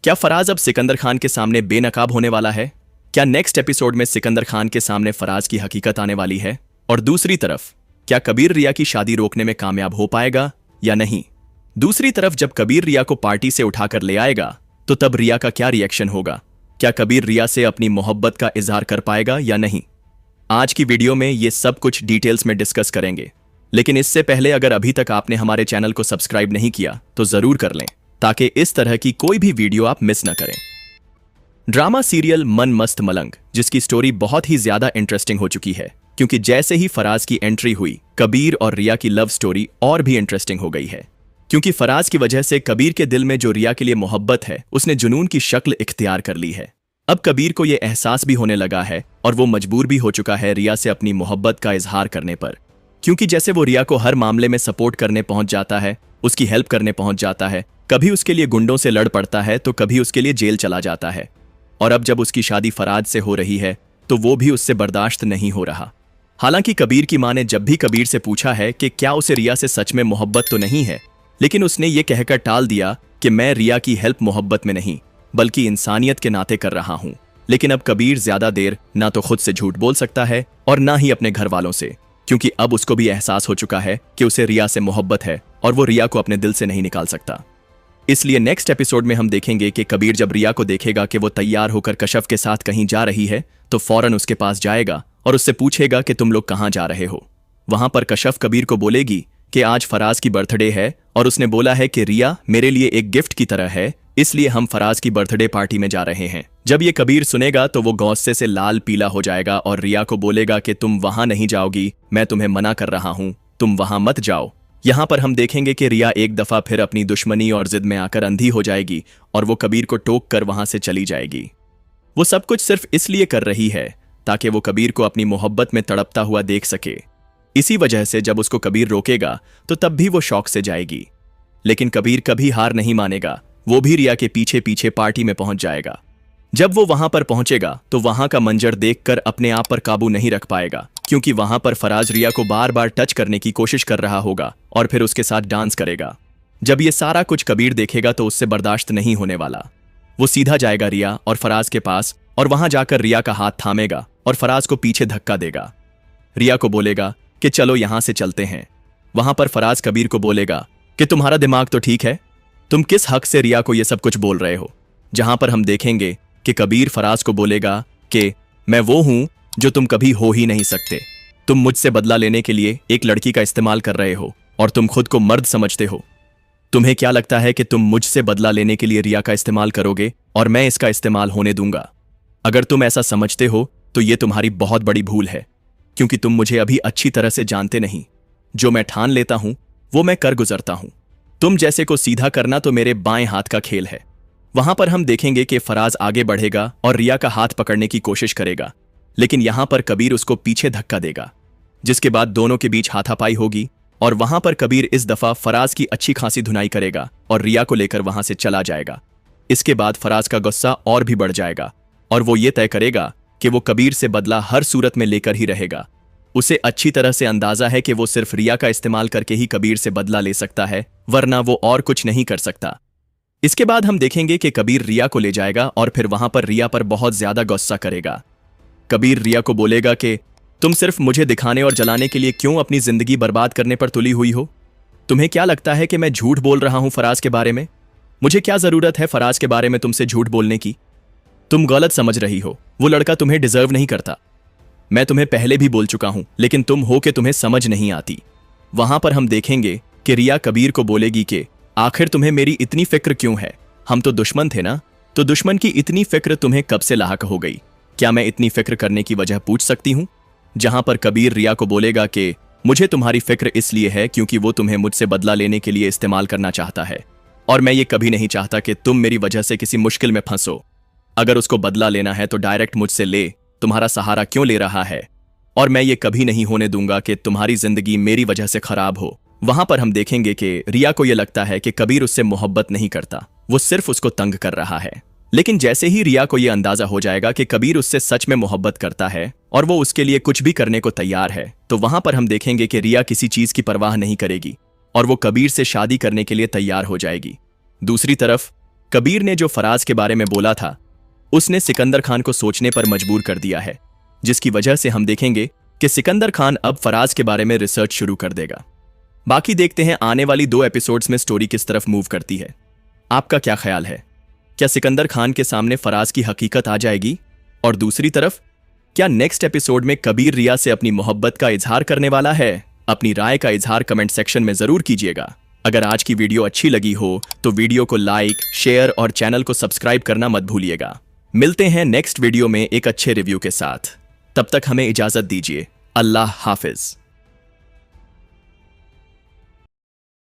क्या फराज अब सिकंदर खान के सामने बेनकाब होने वाला है? क्या नेक्स्ट एपिसोड में सिकंदर खान के सामने फराज की हकीकत आने वाली है? और दूसरी तरफ क्या कबीर रिया की शादी रोकने में कामयाब हो पाएगा या नहीं? दूसरी तरफ जब कबीर रिया को पार्टी से उठाकर ले आएगा तो तब रिया का क्या रिएक्शन होगा? क्या कबीर रिया से अपनी मोहब्बत का इजहार कर पाएगा या नहीं? आज की वीडियो में ये सब कुछ डिटेल्स में डिस्कस करेंगे, लेकिन इससे पहले अगर अभी तक आपने हमारे चैनल को सब्सक्राइब नहीं किया तो जरूर कर लें ताकि इस तरह की कोई भी वीडियो आप मिस न करें। ड्रामा सीरियल मन मस्त मलंग, जिसकी स्टोरी बहुत ही ज्यादा इंटरेस्टिंग हो चुकी है, क्योंकि जैसे ही फराज की एंट्री हुई कबीर और रिया की लव स्टोरी और भी इंटरेस्टिंग हो गई है। क्योंकि फराज की वजह से कबीर के दिल में जो रिया के लिए मोहब्बत है उसने जुनून की शक्ल इख्तियार कर ली है। अब कबीर को यह एहसास भी होने लगा है और वो मजबूर भी हो चुका है रिया से अपनी मोहब्बत का इजहार करने पर, क्योंकि जैसे वो रिया को हर मामले में सपोर्ट करने पहुंच जाता है, उसकी हेल्प करने पहुंच जाता है, कभी उसके लिए गुंडों से लड़ पड़ता है तो कभी उसके लिए जेल चला जाता है, और अब जब उसकी शादी फराज से हो रही है तो वो भी उससे बर्दाश्त नहीं हो रहा। हालांकि कबीर की मां ने जब भी कबीर से पूछा है कि क्या उसे रिया से सच में मोहब्बत तो नहीं है, लेकिन उसने ये कहकर टाल दिया कि मैं रिया की हेल्प मोहब्बत में नहीं बल्कि इंसानियत के नाते कर रहा हूं। लेकिन अब कबीर ज्यादा देर ना तो खुद से झूठ बोल सकता है और ना ही अपने घर वालों से, क्योंकि अब उसको भी एहसास हो चुका है कि उसे रिया से मोहब्बत है और वो रिया को अपने दिल से नहीं निकाल सकता। इसलिए नेक्स्ट एपिसोड में हम देखेंगे कि कबीर जब रिया को देखेगा कि वो तैयार होकर कशफ के साथ कहीं जा रही है तो फौरन उसके पास जाएगा और उससे पूछेगा कि तुम लोग कहां जा रहे हो। वहां पर कशफ कबीर को बोलेगी कि आज फराज की बर्थडे है और उसने बोला है कि रिया मेरे लिए एक गिफ्ट की तरह है, इसलिए हम फराज की बर्थडे पार्टी में जा रहे हैं। जब ये कबीर सुनेगा तो वो गौस्से से लाल पीला हो जाएगा और रिया को बोलेगा कि तुम वहां नहीं जाओगी, मैं तुम्हें मना कर रहा हूं, तुम वहां मत जाओ। यहां पर हम देखेंगे कि रिया एक दफा फिर अपनी दुश्मनी और जिद में आकर अंधी हो जाएगी और वो कबीर को टोक कर वहां से चली जाएगी। वो सब कुछ सिर्फ इसलिए कर रही है ताकि वो कबीर को अपनी मोहब्बत में तड़पता हुआ देख सके। इसी वजह से जब उसको कबीर रोकेगा तो तब भी वो शौक से जाएगी। लेकिन कबीर कभी हार नहीं मानेगा, वो भी रिया के पीछे पीछे पार्टी में पहुंच जाएगा। जब वो वहां पर पहुंचेगा तो वहां का मंजर देखकर अपने आप पर काबू नहीं रख पाएगा, क्योंकि वहां पर फराज रिया को बार बार टच करने की कोशिश कर रहा होगा और फिर उसके साथ डांस करेगा। जब ये सारा कुछ कबीर देखेगा तो उससे बर्दाश्त नहीं होने वाला। वो सीधा जाएगा रिया और फराज के पास और वहां जाकर रिया का हाथ थामेगा और फराज को पीछे धक्का देगा। रिया को बोलेगा कि चलो यहां से चलते हैं। वहां पर फराज कबीर को बोलेगा कि तुम्हारा दिमाग तो ठीक है, तुम किस हक से रिया को यह सब कुछ बोल रहे हो। जहां पर हम देखेंगे कि कबीर फराज को बोलेगा कि मैं वो हूं जो तुम कभी हो ही नहीं सकते। तुम मुझसे बदला लेने के लिए एक लड़की का इस्तेमाल कर रहे हो और तुम खुद को मर्द समझते हो। तुम्हें क्या लगता है कि तुम मुझसे बदला लेने के लिए रिया का इस्तेमाल करोगे और मैं इसका इस्तेमाल होने दूंगा? अगर तुम ऐसा समझते हो तो यह तुम्हारी बहुत बड़ी भूल है, क्योंकि तुम मुझे अभी अच्छी तरह से जानते नहीं। जो मैं ठान लेता हूं वो मैं कर गुजरता हूं। तुम जैसे को सीधा करना तो मेरे बाएं हाथ का खेल है। वहां पर हम देखेंगे कि फराज आगे बढ़ेगा और रिया का हाथ पकड़ने की कोशिश करेगा, लेकिन यहां पर कबीर उसको पीछे धक्का देगा, जिसके बाद दोनों के बीच हाथापाई होगी और वहां पर कबीर इस दफा फराज की अच्छी खासी धुनाई करेगा और रिया को लेकर वहां से चला जाएगा। इसके बाद फराज का गुस्सा और भी बढ़ जाएगा और वो ये तय करेगा कि वो कबीर से बदला हर सूरत में लेकर ही रहेगा। उसे अच्छी तरह से अंदाजा है कि वो सिर्फ रिया का इस्तेमाल करके ही कबीर से बदला ले सकता है, वरना वो और कुछ नहीं कर सकता। इसके बाद हम देखेंगे कि कबीर रिया को ले जाएगा और फिर वहां पर रिया पर बहुत ज्यादा गुस्सा करेगा। कबीर रिया को बोलेगा कि तुम सिर्फ मुझे दिखाने और जलाने के लिए क्यों अपनी जिंदगी बर्बाद करने पर तुली हुई हो? तुम्हें क्या लगता है कि मैं झूठ बोल रहा हूं फराज के बारे में? मुझे क्या जरूरत है फराज के बारे में तुमसे झूठ बोलने की? तुम गलत समझ रही हो, वो लड़का तुम्हें डिजर्व नहीं करता। मैं तुम्हें पहले भी बोल चुका हूं, लेकिन तुम हो कि तुम्हें समझ नहीं आती। वहां पर हम देखेंगे कि रिया कबीर को बोलेगी कि आखिर तुम्हें मेरी इतनी फिक्र क्यों है? हम तो दुश्मन थे ना, तो दुश्मन की इतनी फिक्र तुम्हें कब से लाहक हो गई? क्या मैं इतनी फिक्र करने की वजह पूछ सकती हूं? जहां पर कबीर रिया को बोलेगा कि मुझे तुम्हारी फिक्र इसलिए है क्योंकि वो तुम्हें मुझसे बदला लेने के लिए इस्तेमाल करना चाहता है और मैं ये कभी नहीं चाहता कि तुम मेरी वजह से किसी मुश्किल में फंसो। अगर उसको बदला लेना है तो डायरेक्ट मुझसे ले, तुम्हारा सहारा क्यों ले रहा है? और मैं ये कभी नहीं होने दूंगा कि तुम्हारी जिंदगी मेरी वजह से खराब हो। वहां पर हम देखेंगे कि रिया को यह लगता है कि कबीर उससे मोहब्बत नहीं करता, वो सिर्फ उसको तंग कर रहा है। लेकिन जैसे ही रिया को यह अंदाजा हो जाएगा कि कबीर उससे सच में मोहब्बत करता है और वो उसके लिए कुछ भी करने को तैयार है, तो वहां पर हम देखेंगे कि रिया किसी चीज की परवाह नहीं करेगी और वो कबीर से शादी करने के लिए तैयार हो जाएगी। दूसरी तरफ कबीर ने जो फराज के बारे में बोला था उसने सिकंदर खान को सोचने पर मजबूर कर दिया है, जिसकी वजह से हम देखेंगे कि सिकंदर खान अब फराज के बारे में रिसर्च शुरू कर देगा। बाकी देखते हैं आने वाली 2 एपिसोड्स में स्टोरी किस तरफ मूव करती है। आपका क्या ख्याल है? क्या सिकंदर खान के सामने फराज की हकीकत आ जाएगी? और दूसरी तरफ क्या नेक्स्ट एपिसोड में कबीर रिया से अपनी मोहब्बत का इजहार करने वाला है? अपनी राय का इजहार कमेंट सेक्शन में जरूर कीजिएगा। अगर आज की वीडियो अच्छी लगी हो तो वीडियो को लाइक, शेयर और चैनल को सब्सक्राइब करना मत भूलिएगा। मिलते हैं नेक्स्ट वीडियो में एक अच्छे रिव्यू के साथ। तब तक हमें इजाजत दीजिए। अल्लाह हाफिज।